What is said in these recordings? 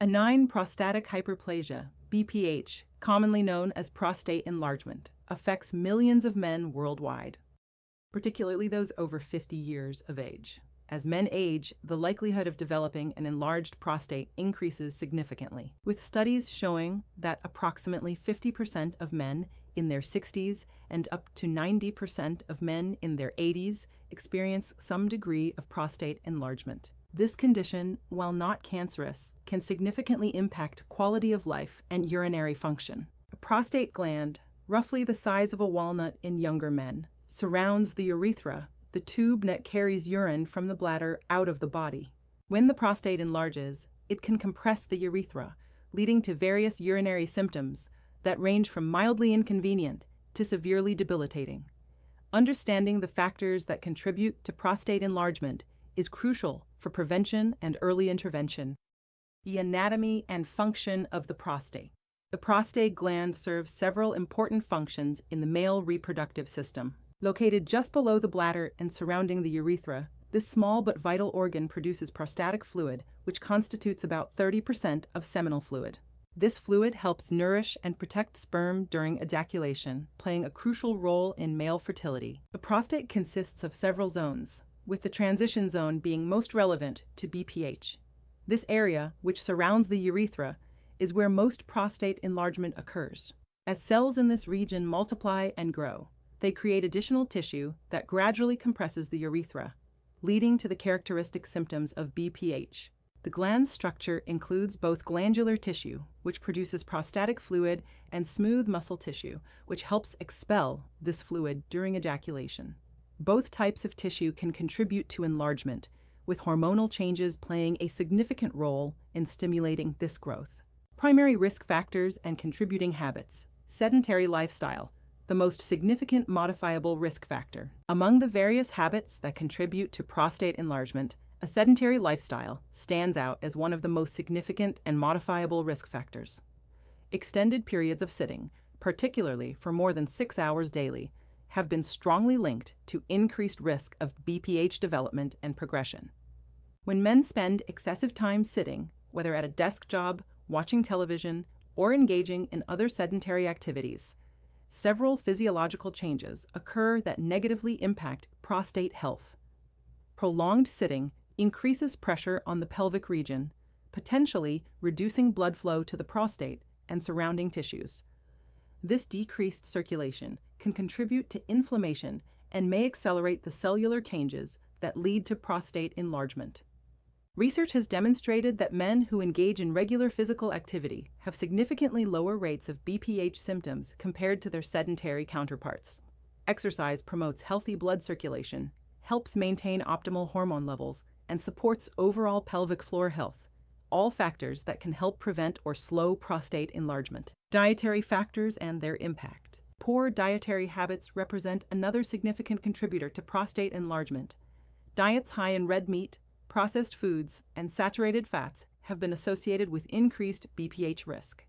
Benign Prostatic Hyperplasia, BPH, commonly known as prostate enlargement, affects millions of men worldwide, particularly those over 50 years of age. As men age, the likelihood of developing an enlarged prostate increases significantly, with studies showing that approximately 50% of men in their 60s and up to 90% of men in their 80s experience some degree of prostate enlargement. This condition, while not cancerous, can significantly impact quality of life and urinary function. A prostate gland, roughly the size of a walnut in younger men, surrounds the urethra, the tube that carries urine from the bladder out of the body. When the prostate enlarges, it can compress the urethra, leading to various urinary symptoms that range from mildly inconvenient to severely debilitating. Understanding the factors that contribute to prostate enlargement is crucial for prevention and early intervention. The anatomy and function of the prostate. The prostate gland serves several important functions in the male reproductive system. Located just below the bladder and surrounding the urethra, this small but vital organ produces prostatic fluid, which constitutes about 30% of seminal fluid. This fluid helps nourish and protect sperm during ejaculation, playing a crucial role in male fertility. The prostate consists of several zones, with the transition zone being most relevant to BPH. This area, which surrounds the urethra, is where most prostate enlargement occurs. As cells in this region multiply and grow, they create additional tissue that gradually compresses the urethra, leading to the characteristic symptoms of BPH. The gland's structure includes both glandular tissue, which produces prostatic fluid, and smooth muscle tissue, which helps expel this fluid during ejaculation. Both types of tissue can contribute to enlargement, with hormonal changes playing a significant role in stimulating this growth. Primary risk factors and contributing habits. Sedentary lifestyle, the most significant modifiable risk factor. Among the various habits that contribute to prostate enlargement, a sedentary lifestyle stands out as one of the most significant and modifiable risk factors. Extended periods of sitting, particularly for more than 6 hours daily, have been strongly linked to increased risk of BPH development and progression. When men spend excessive time sitting, whether at a desk job, watching television, or engaging in other sedentary activities, several physiological changes occur that negatively impact prostate health. Prolonged sitting increases pressure on the pelvic region, potentially reducing blood flow to the prostate and surrounding tissues. This decreased circulation can contribute to inflammation and may accelerate the cellular changes that lead to prostate enlargement. Research has demonstrated that men who engage in regular physical activity have significantly lower rates of BPH symptoms compared to their sedentary counterparts. Exercise promotes healthy blood circulation, helps maintain optimal hormone levels, and supports overall pelvic floor health, all factors that can help prevent or slow prostate enlargement. Dietary factors and their impact. Poor dietary habits represent another significant contributor to prostate enlargement. Diets high in red meat, processed foods, and saturated fats have been associated with increased BPH risk.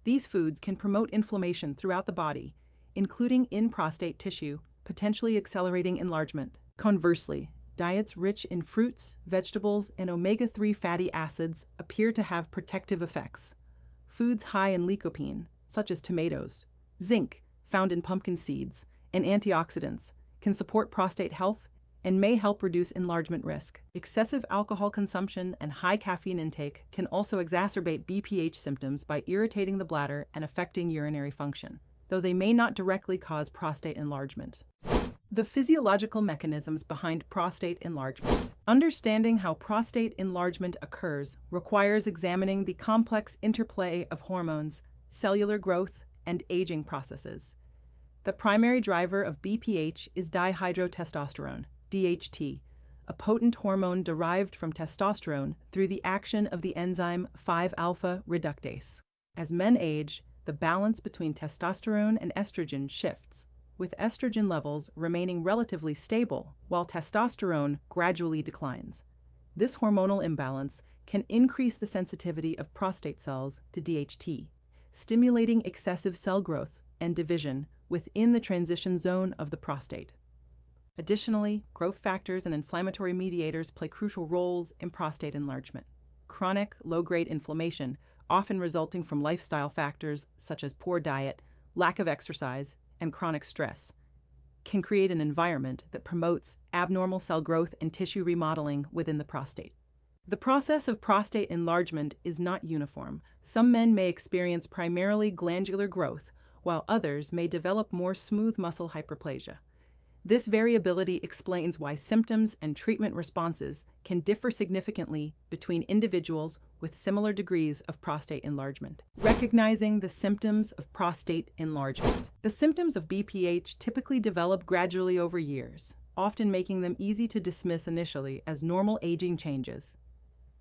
These foods can promote inflammation throughout the body, including in prostate tissue, potentially accelerating enlargement. Conversely, diets rich in fruits, vegetables, and omega-3 fatty acids appear to have protective effects. Foods high in lycopene, such as tomatoes, zinc, found in pumpkin seeds, and antioxidants, can support prostate health and may help reduce enlargement risk. Excessive alcohol consumption and high caffeine intake can also exacerbate BPH symptoms by irritating the bladder and affecting urinary function, though they may not directly cause prostate enlargement. The physiological mechanisms behind prostate enlargement. Understanding how prostate enlargement occurs requires examining the complex interplay of hormones, cellular growth, and aging processes. The primary driver of BPH is dihydrotestosterone, DHT, a potent hormone derived from testosterone through the action of the enzyme 5-alpha reductase. As men age, the balance between testosterone and estrogen shifts, with estrogen levels remaining relatively stable while testosterone gradually declines. This hormonal imbalance can increase the sensitivity of prostate cells to DHT, stimulating excessive cell growth and division within the transition zone of the prostate. Additionally, growth factors and inflammatory mediators play crucial roles in prostate enlargement. chronic, low-grade inflammation, often resulting from lifestyle factors such as poor diet, lack of exercise, and chronic stress, can create an environment that promotes abnormal cell growth and tissue remodeling within the prostate. The process of prostate enlargement is not uniform. Some men may experience primarily glandular growth, while others may develop more smooth muscle hyperplasia. This variability explains why symptoms and treatment responses can differ significantly between individuals with similar degrees of prostate enlargement. Recognizing the symptoms of prostate enlargement. The symptoms of BPH typically develop gradually over years, often making them easy to dismiss initially as normal aging changes.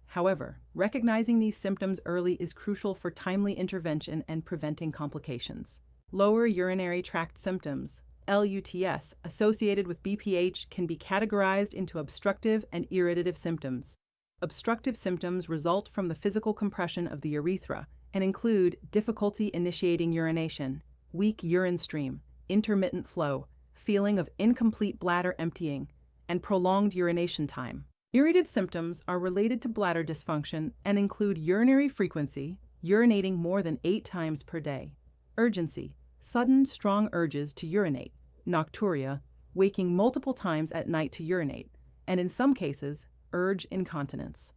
However, recognizing these symptoms early is crucial for timely intervention and preventing complications. Lower urinary tract symptoms, LUTS, associated with BPH can be categorized into obstructive and irritative symptoms. Obstructive symptoms result from the physical compression of the urethra and include difficulty initiating urination, weak urine stream, intermittent flow, feeling of incomplete bladder emptying, and prolonged urination time. Irritative symptoms are related to bladder dysfunction and include urinary frequency, urinating more than 8 times per day, urgency, sudden, strong urges to urinate, nocturia, waking multiple times at night to urinate, and in some cases, urge incontinence.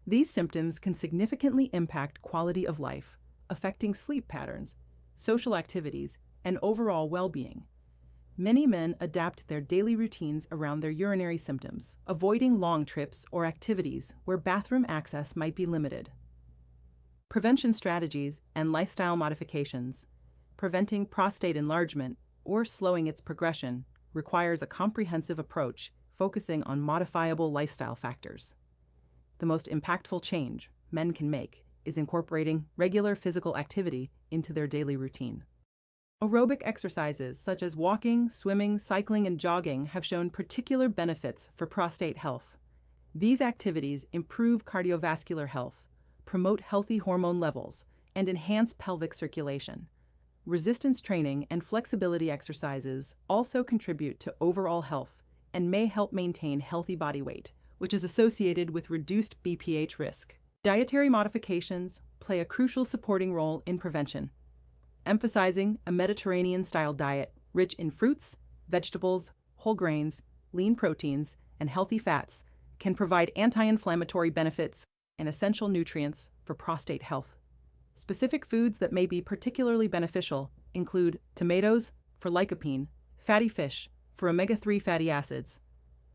These symptoms can significantly impact quality of life, affecting sleep patterns, social activities, and overall well-being. Many men adapt their daily routines around their urinary symptoms, avoiding long trips or activities where bathroom access might be limited. Prevention strategies and lifestyle modifications. Preventing prostate enlargement or slowing its progression requires a comprehensive approach focusing on modifiable lifestyle factors. The most impactful change men can make is incorporating regular physical activity into their daily routine. Aerobic exercises such as walking, swimming, cycling, and jogging have shown particular benefits for prostate health. These activities improve cardiovascular health, promote healthy hormone levels, and enhance pelvic circulation. Resistance training and flexibility exercises also contribute to overall health and may help maintain healthy body weight, which is associated with reduced BPH risk. Dietary modifications play a crucial supporting role in prevention. Emphasizing a Mediterranean-style diet rich in fruits, vegetables, whole grains, lean proteins, and healthy fats can provide anti-inflammatory benefits and essential nutrients for prostate health. Specific foods that may be particularly beneficial include tomatoes for lycopene, fatty fish for omega-3 fatty acids,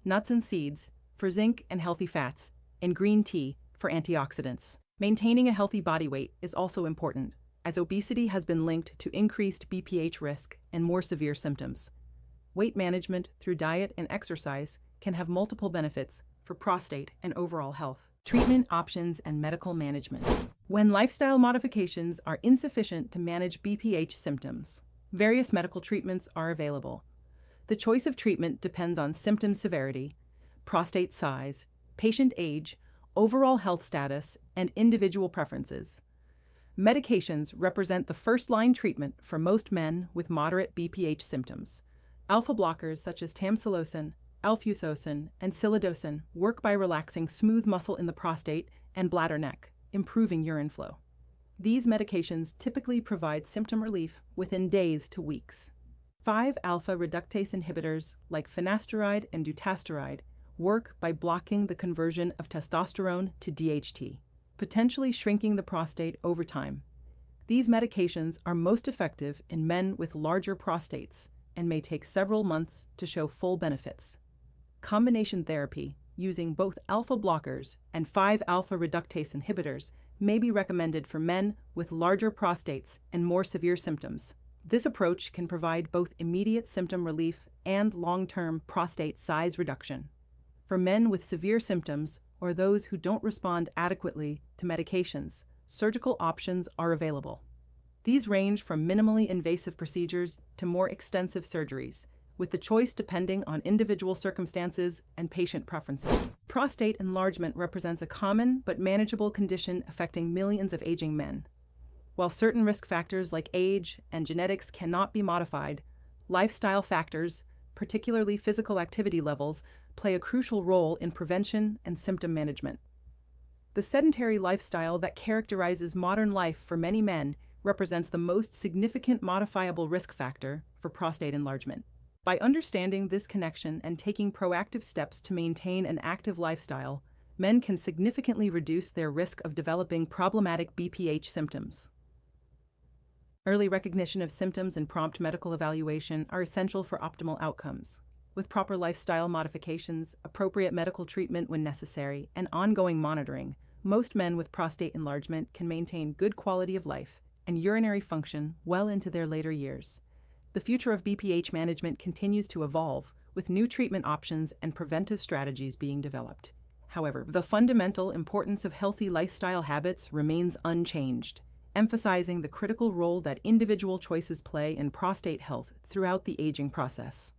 nuts and seeds for zinc and healthy fats, and green tea for antioxidants. Maintaining a healthy body weight is also important, as obesity has been linked to increased BPH risk and more severe symptoms. Weight management through diet and exercise can have multiple benefits for prostate and overall health. Treatment options and medical management. When lifestyle modifications are insufficient to manage BPH symptoms, various medical treatments are available. The choice of treatment depends on symptom severity, prostate size, patient age, overall health status, and individual preferences. Medications represent the first-line treatment for most men with moderate BPH symptoms. Alpha blockers such as tamsulosin, alfusosin, and silodosin work by relaxing smooth muscle in the prostate and bladder neck, improving urine flow. These medications typically provide symptom relief within days to weeks. 5-alpha reductase inhibitors like finasteride and dutasteride work by blocking the conversion of testosterone to DHT, potentially shrinking the prostate over time. These medications are most effective in men with larger prostates and may take several months to show full benefits. Combination therapy using both alpha blockers and 5-alpha reductase inhibitors may be recommended for men with larger prostates and more severe symptoms. This approach can provide both immediate symptom relief and long-term prostate size reduction. For men with severe symptoms or those who don't respond adequately to medications, surgical options are available. These range from minimally invasive procedures to more extensive surgeries, with the choice depending on individual circumstances and patient preferences. Prostate enlargement represents a common but manageable condition affecting millions of aging men. While certain risk factors like age and genetics cannot be modified, lifestyle factors, particularly physical activity levels, play a crucial role in prevention and symptom management. The sedentary lifestyle that characterizes modern life for many men represents the most significant modifiable risk factor for prostate enlargement. By understanding this connection and taking proactive steps to maintain an active lifestyle, men can significantly reduce their risk of developing problematic BPH symptoms. Early recognition of symptoms and prompt medical evaluation are essential for optimal outcomes. With proper lifestyle modifications, appropriate medical treatment when necessary, and ongoing monitoring, most men with prostate enlargement can maintain good quality of life and urinary function well into their later years. The future of BPH management continues to evolve, with new treatment options and preventive strategies being developed. However, the fundamental importance of healthy lifestyle habits remains unchanged, emphasizing the critical role that individual choices play in prostate health throughout the aging process.